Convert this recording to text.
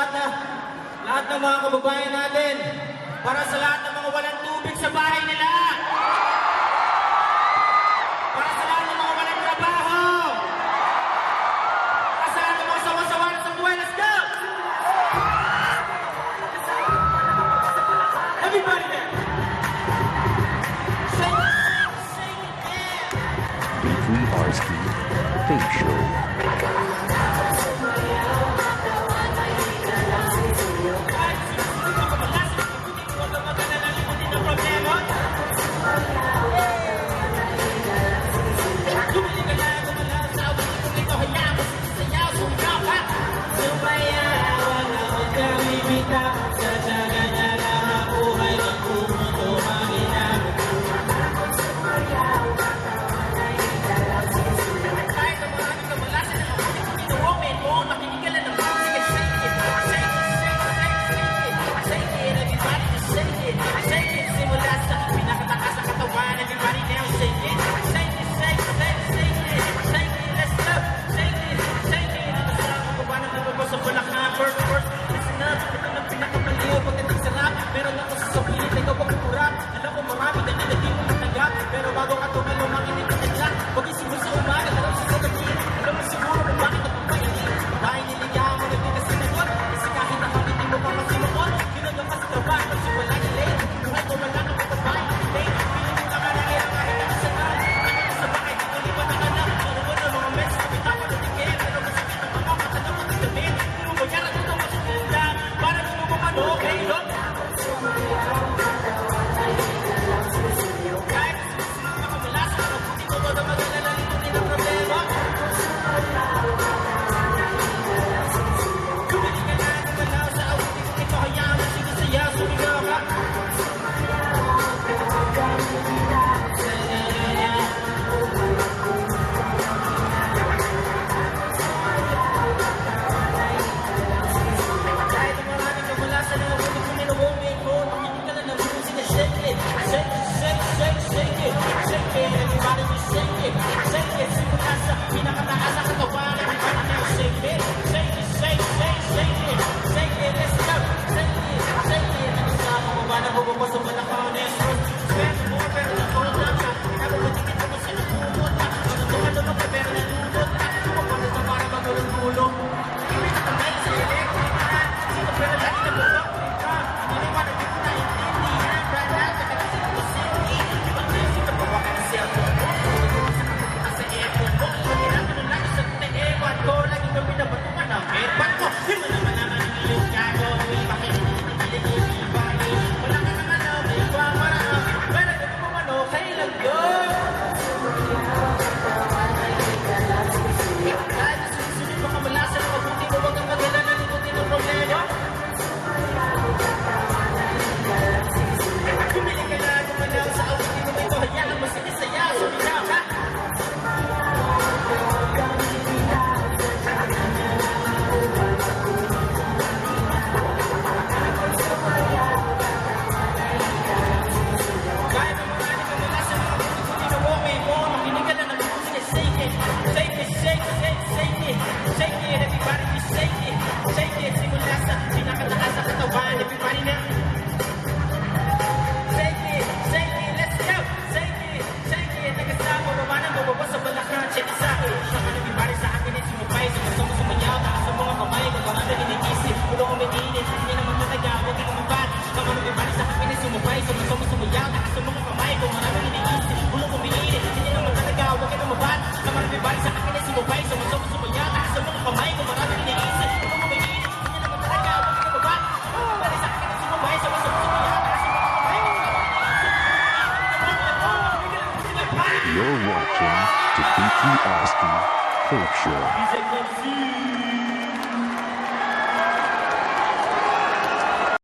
lahat ng mga kababayan natin. Para sa lahat ng mga walang tubig sa bahay nila. Para sa lahat ng mga walang trabaho. Para sa lahat ng mga sawa-sawa na sa buhay. Let's go! Everybody there! Shake it, shake it, yeah! Weekly Arsky Fake Show. You're watching the Weekly Arsky Fake Show. Music, let's see.